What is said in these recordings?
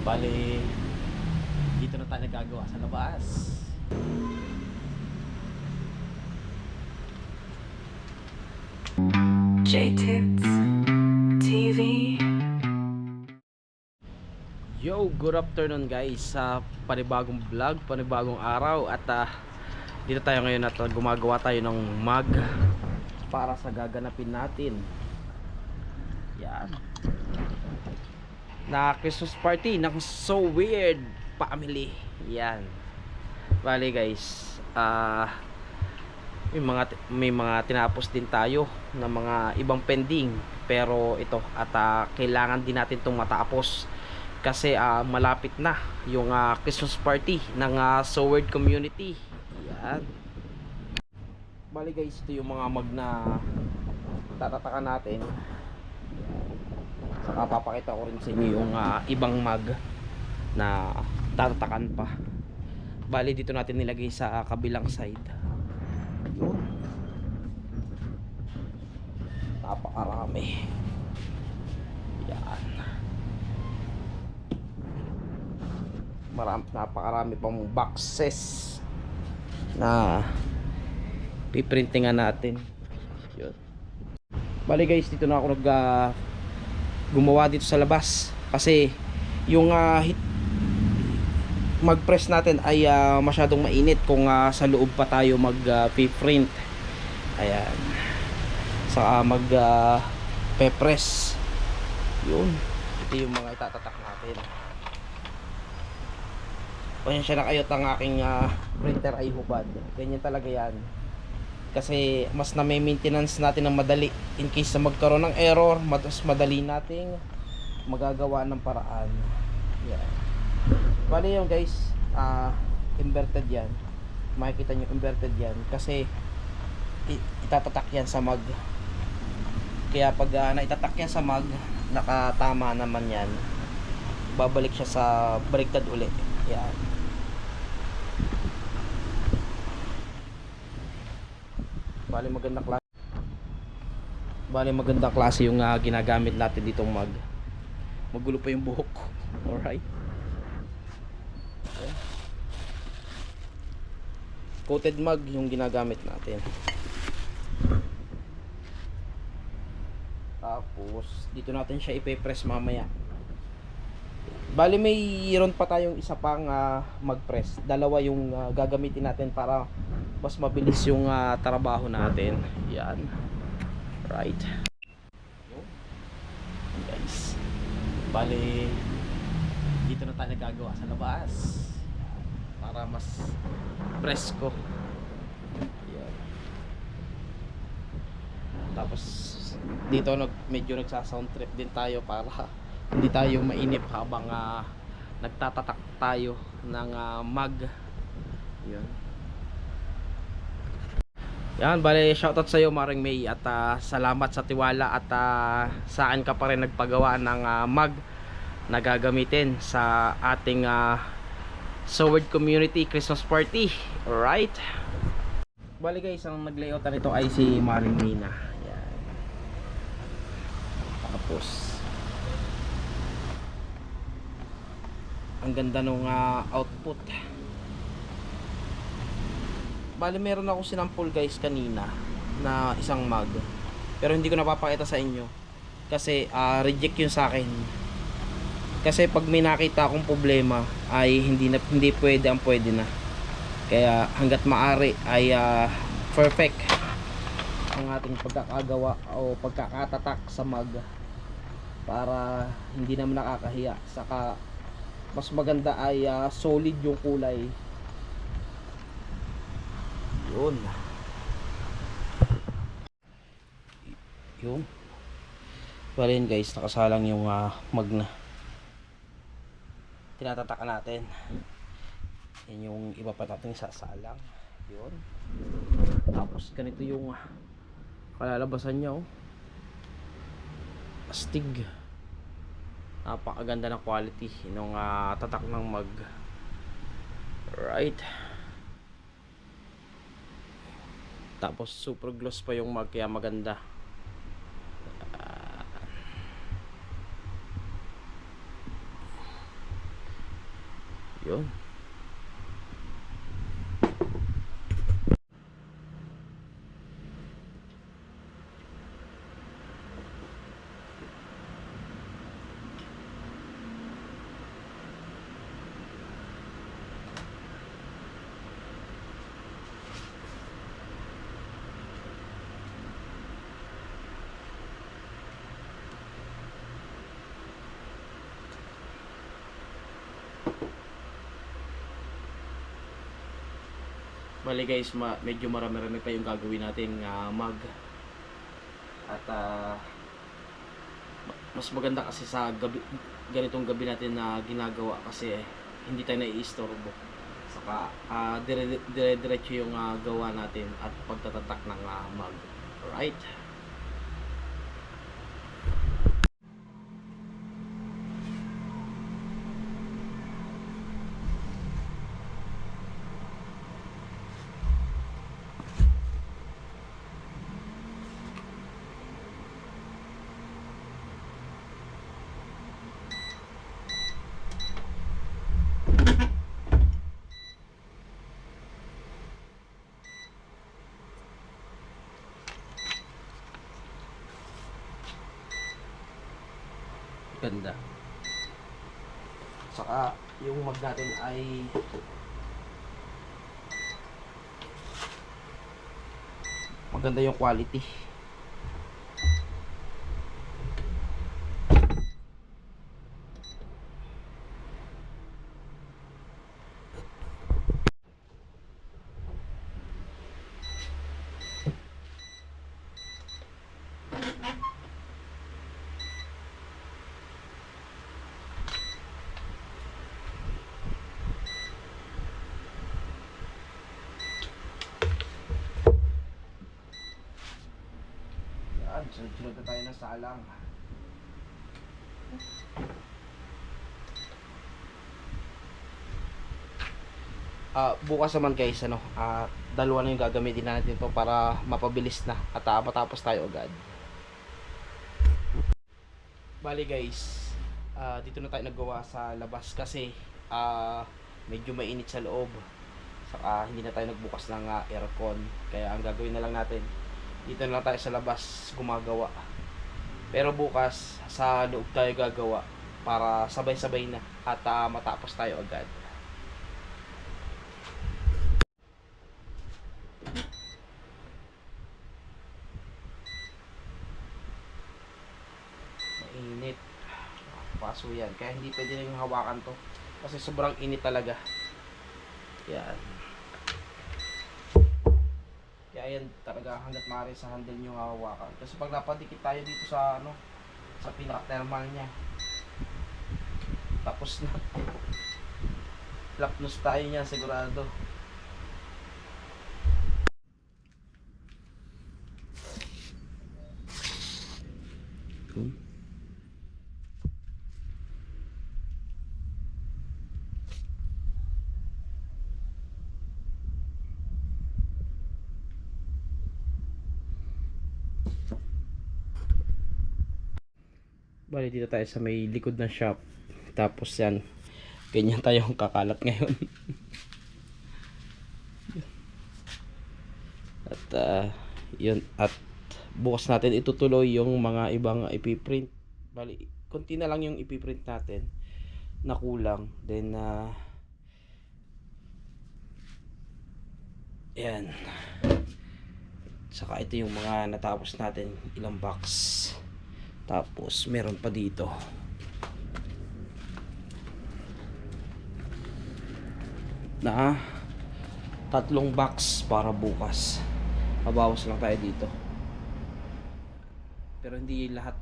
Bali, dito na tayo nagagawa sa labas. J-Tips TV. Yo, good afternoon guys sa panibagong vlog, panibagong araw. At dito tayo ngayon at gumagawa tayo ng mug para sa gaganapin natin. Yan, na Christmas party ng So Weird Family. Yan. Bali guys, may mga tinapos din tayo na mga ibang pending, pero ito at kailangan din natin itong matapos kasi malapit na yung Christmas party ng So Weird community. Yan. Bali guys, ito yung mga mug na tatatakan natin. Saka papakita ko rin sa inyo yung ibang mug na tatatakan pa. Bali dito natin nilagay sa kabilang side. Yun. Napakarami. Yan. Napakarami pang boxes na piprintingan natin. Yun. Bali guys, dito na ako gumawa dito sa labas kasi yung mag-press natin ay masyadong mainit kung sa loob pa tayo mag-print. Ayan. Saka pe-press. Yun. Ito yung mga itatatak natin. Pasensya na kayo at ang aking printer ay hubad. Ganyan talaga yan. Kasi mas na may maintenance natin ng madali. In case na magkaroon ng error, mas madali nating magagawa ng paraan. Yan. Bali yung guys, inverted yan. Makikita nyo inverted yan kasi itatatak yan sa mug. Kaya pag naitatak yan sa mug, nakatama naman yan, babalik siya sa baliktad uli. Yan. Bali magandang klase yung ginagamit natin ditong mug. Magulo pa yung buhok ko. Alright. Okay. Coated mug yung ginagamit natin. Tapos dito natin siya ipe-press mamaya. Bali mayroon pa tayong isa pang mag-press. Dalawa yung gagamitin natin para mas mabilis yung trabaho natin. Yan. Right. Guys. Bali dito na tayo nagagawa sa labas para mas presko. Yan. Tapos dito medyo nagsa-sound trip din tayo para hindi tayo mainip habang nagtatatak tayo ng mug. Yun. Yan, bale shoutout sa iyo Maring May at salamat sa tiwala at saan ka pa rin nagpagawa ng mug na gagamitin sa ating So Weird community Christmas party. Alright. Bale guys, ang naglayoutan nito ay si Maring May na. Yan. Tapos ang ganda nung output. Bali meron ako sinampol guys kanina na isang mug, pero hindi ko napapakita sa inyo kasi reject yun sa akin. Kasi pag may nakita akong problema ay hindi pwede ang pwede na. Kaya hanggat maaari ay perfect ang ating pagkakagawa o pagkakatatak sa mug para hindi naman nakakahiya. Saka mas maganda ay solid yung kulay. Yun. Yun. Bali yun guys, nakasalang yung mug na tinatatakan natin. Yan yung iba pa natin sasalang. Yun. Tapos ganito yung kalalabasan niya, oh. Astig. Napakaganda ng quality nung tatak ng mug. Right. Tapos super gloss pa yung mug kaya maganda. Yun. Bali guys, medyo marami-rami pa yung gagawin nating mag. At mas maganda kasi sa gabi, ganitong gabi natin na ginagawa kasi hindi tayo naiistorbo. Saka dire-diretso yung gawa natin at pagtatatak ng mag. Alright? Ganda. Saka yung mag natin ay maganda yung quality. Sunod-sunod na tayo ng salang. Bukas naman guys, dalawa na yung gagamitin natin to para mapabilis na at matapos tayo agad. Bali guys, dito na tayo naggawa sa labas kasi medyo mainit sa loob. Saka hindi na tayo nagbukas ng aircon. Kaya ang gagawin na lang natin, dito na lang tayo sa labas gumagawa. Pero bukas sa loob tayo gagawa para sabay-sabay na at matapos tayo agad. Mainit. Paso yan. Kaya hindi pwede na yung hawakan to. Kasi sobrang init talaga. Yan. Kaya yan talaga hanggat maaari sa handle nyo hawakan. Kasi pag napadikit tayo dito sa sa pinaka-thermal niya, tapos na. Lapnos tayo niya sigurado. Bali dito tayo sa may likod ng shop. Tapos yan, ganyan tayong kakalat ngayon. At yun, at bukas natin itutuloy yung mga ibang ipiprint. Bali, konti na lang yung ipiprint natin na kulang. Then yan. Saka ito yung mga natapos natin, ilang box. Tapos meron pa dito. Na 3 box para bukas. Mabawas lang tayo dito. Pero hindi lahat.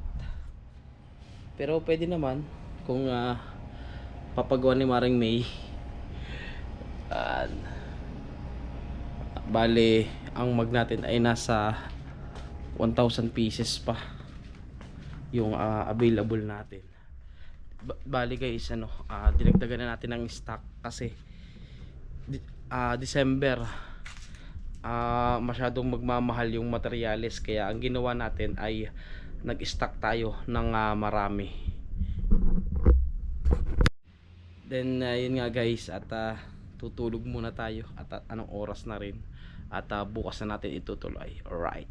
Pero pwede naman kung papagawa ni Maring May. Bale, ang mag natin ay nasa 1,000 pieces pa yung available natin. Bali guys, dinagdagan na natin ng stock kasi December masyadong magmamahal yung materyales, kaya ang ginawa natin ay nag-stock tayo ng marami. Then yun nga guys, at tutulog muna tayo at anong oras na rin. At bukas na natin itutuloy. Alright.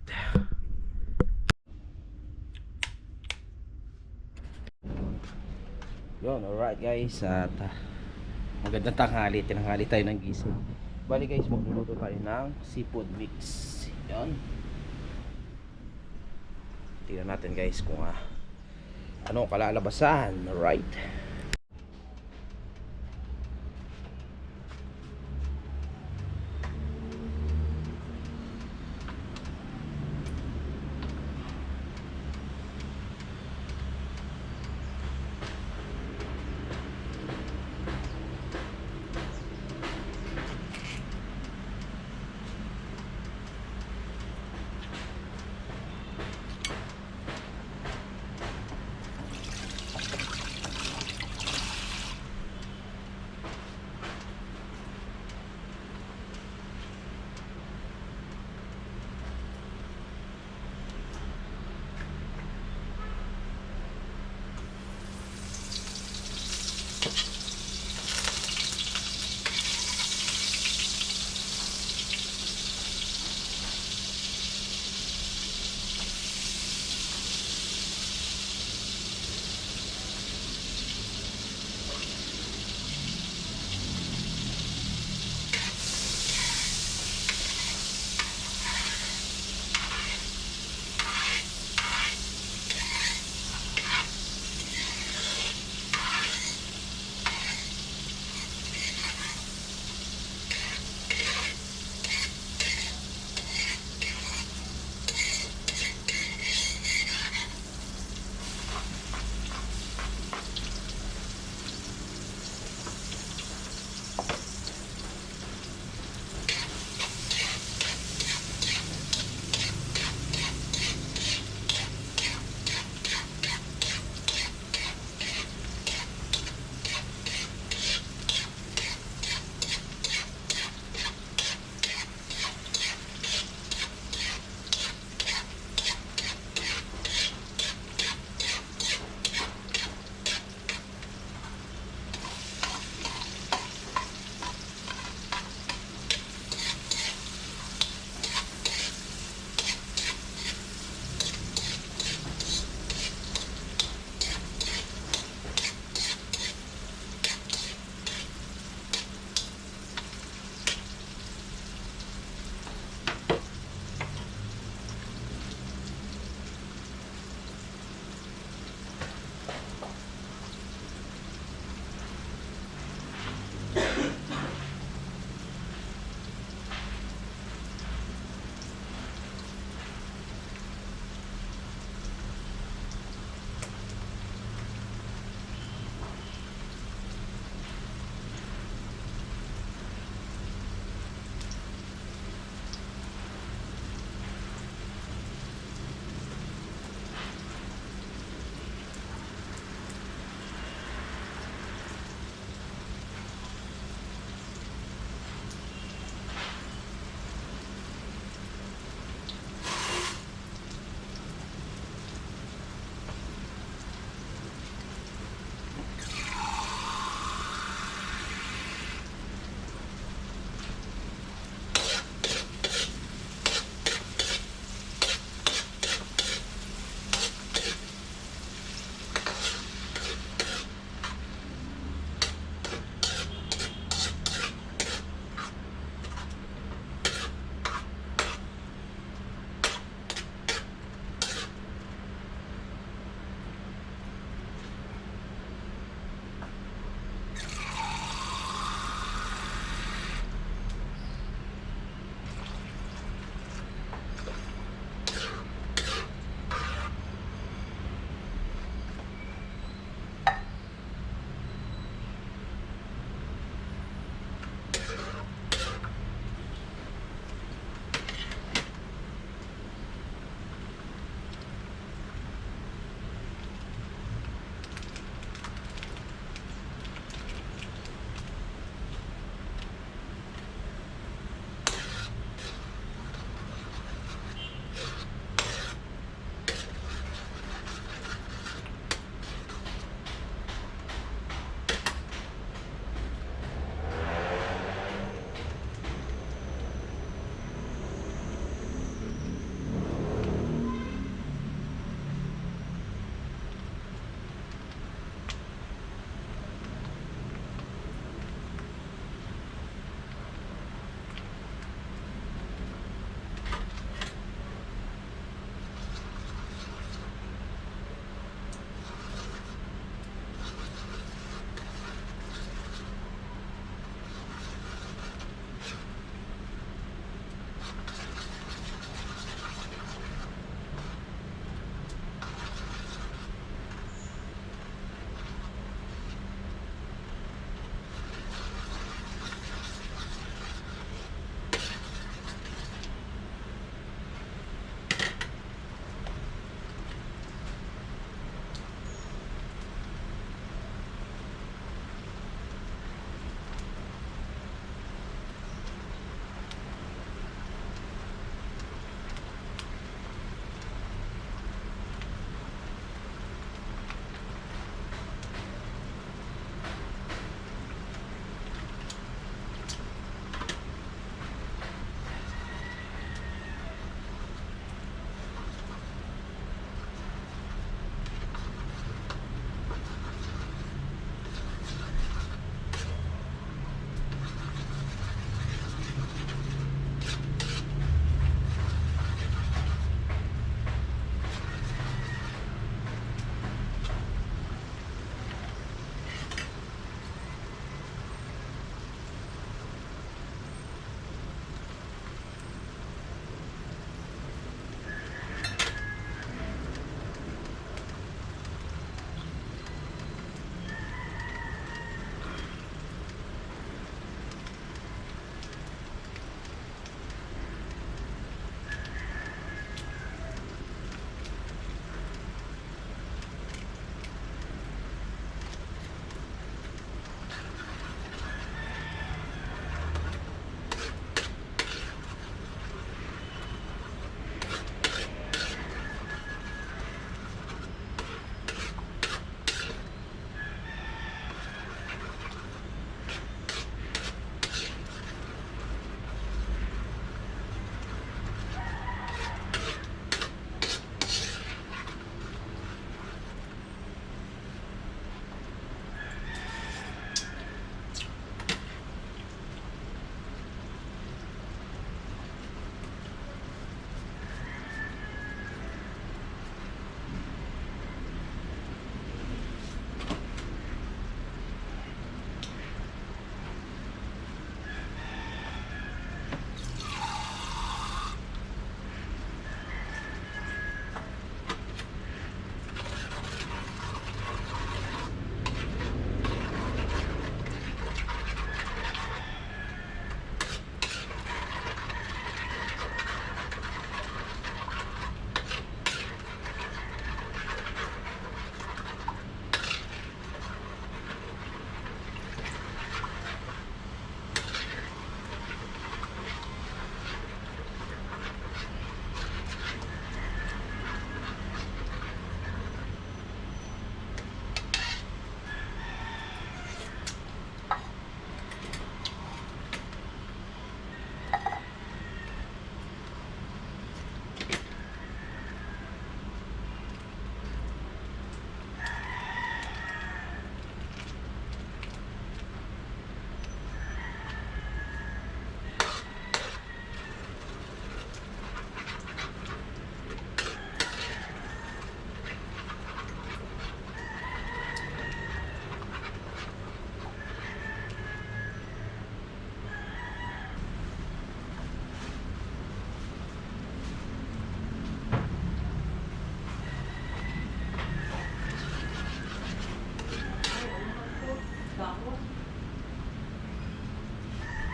Yun, alright guys. At magandang tanghali. Tinanghali tayo ng gising. Bali guys, magluluto tayo ng seafood mix. Yun. Tingnan natin guys kung ano kalalabasan. Alright.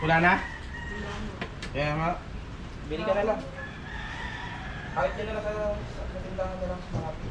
Wala na? Kaya nga, bili ka na lang. Kahit yan na lang sa tindahan na lang sa mga api.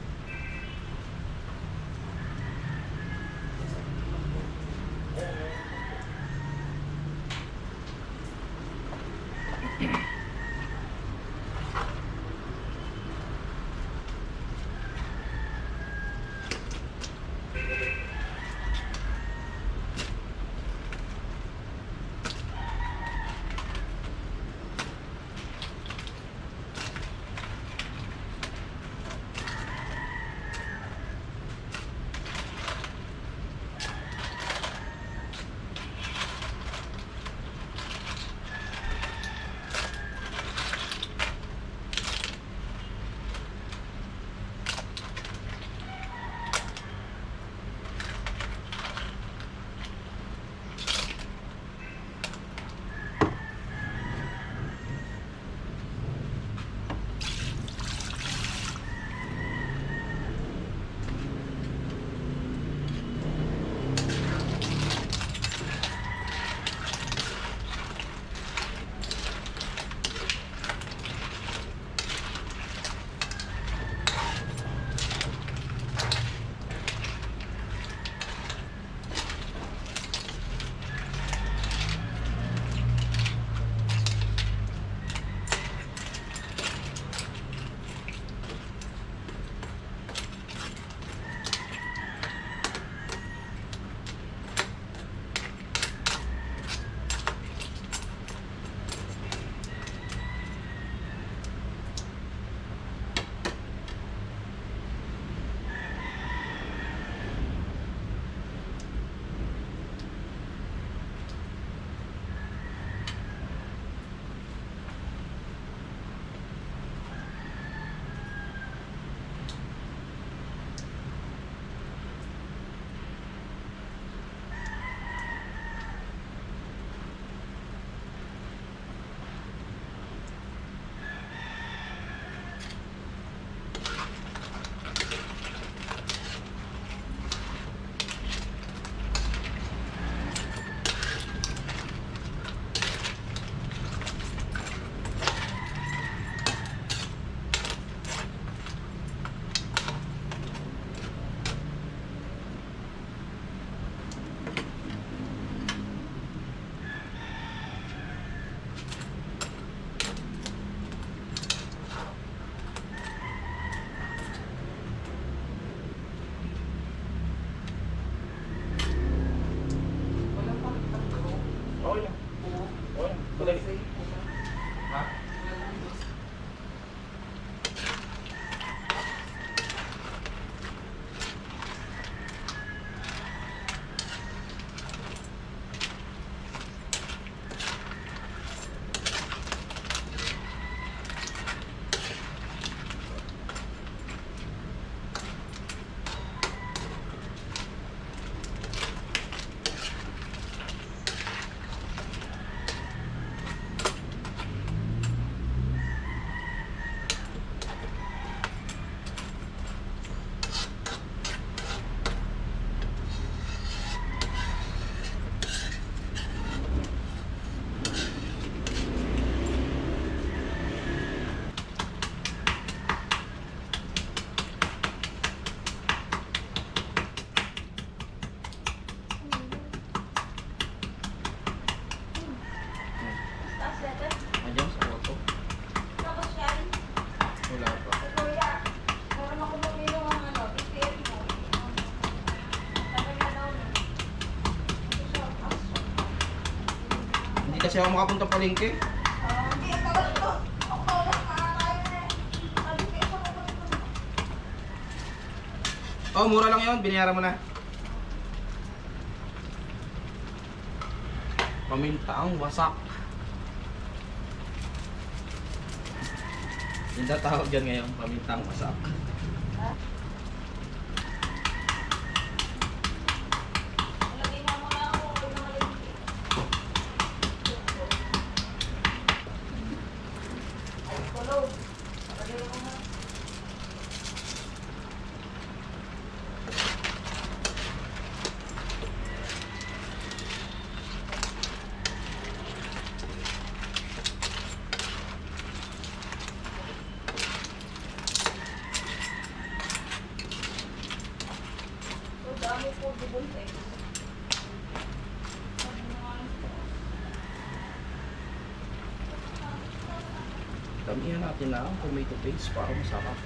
kasi ako makapunta palengke. Oh, mura lang yun. Binayaran mo na. Pamintaang wasak. Yung tatawag dyan ngayon, pamintaang wasak. Damihan natin na ang tomato paste para masarap.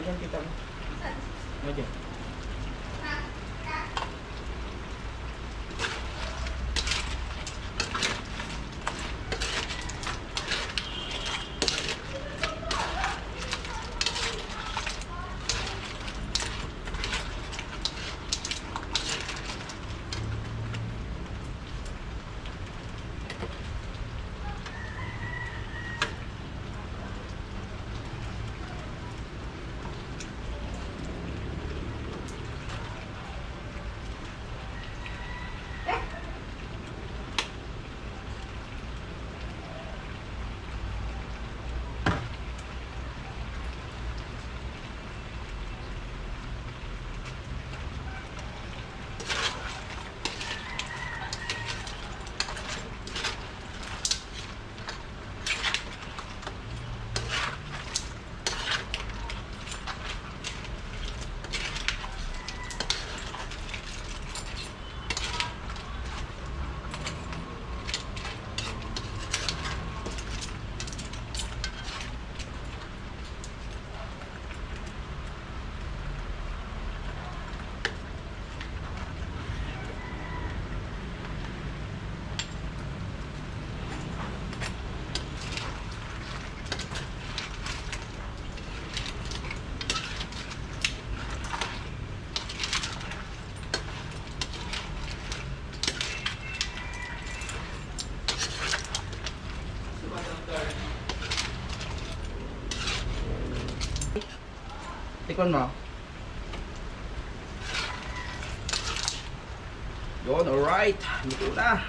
Diyan kita mo. Diyan. Tikon mo. Yun, alright. Luto na.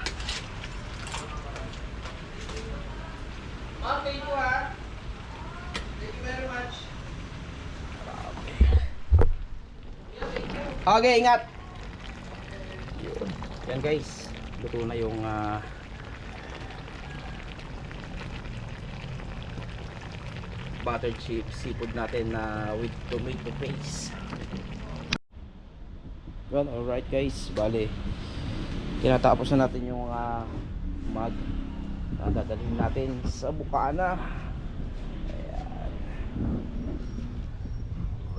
Okay po ha. Thank you very much. Okay, ingat. Yun. Yan guys. Luto na yung butter chip seafood natin na with tomato paste. Well, alright guys, bale tinatapos na natin yung mag dadalhin natin sa Bukana. Ayan.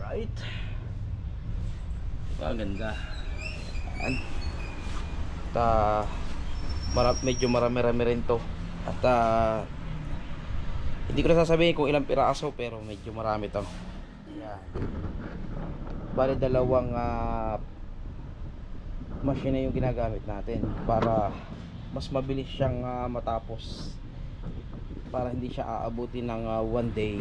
Right. Ang ganda. Ayan. At medyo marami-rami rin to. At hindi ko na sasabihin kung ilang piraso, pero medyo marami to. Ayan. Bale dalawang machine yung ginagamit natin para mas mabilis siyang matapos, para hindi siya aabutin ng one day.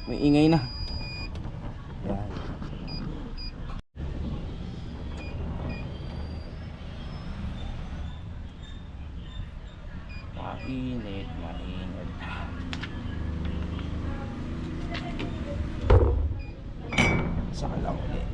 May ingay na. Yan. Mainit, mainit. Saka lang ulit.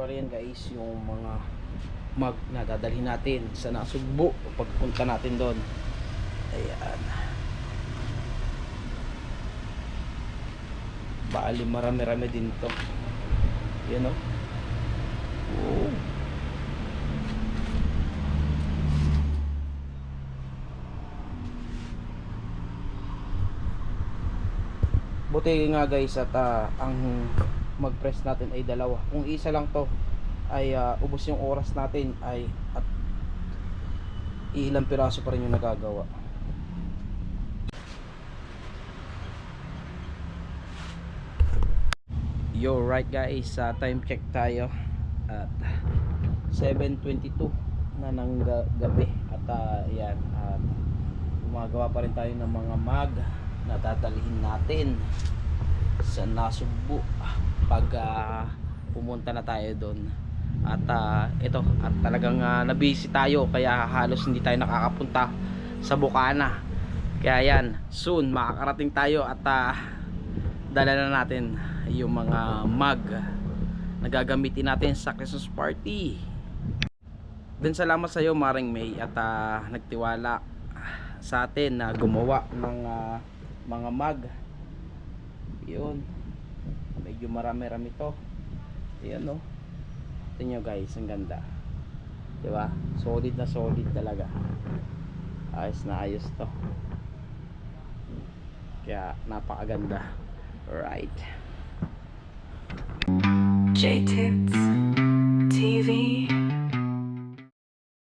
Bali yan guys, yung mga mag na dadalhin natin sa Nasugbu pagpunta natin doon. Ayan. Bali marami-rami din to. Yan o. Oh. Buti nga guys at ang mag-press natin ay dalawa. Kung isa lang to ay ubos yung oras natin ay at ilang piraso pa rin yung nagagawa. Yo, right guys, time check tayo at 7:22 na ng gabi at yan, gumagawa pa rin tayo ng mga mag na dadalhin natin sa Nasugbu pag pumunta na tayo doon. At ito, at talagang nabisi tayo kaya halos hindi tayo nakakapunta sa Bukana. Kaya yan, soon makakarating tayo at dala na natin yung mga mag na gagamitin natin sa Christmas party. Then salamat sa iyo Maring May at nagtiwala sa atin na gumawa ng mga mag. Yun, medyo marami-rami to. Ayan no. Tingnan nyo guys, ang ganda, diba? Solid na solid talaga. Ayos na ayos to, kaya napakaganda. Alright, J-Tips TV.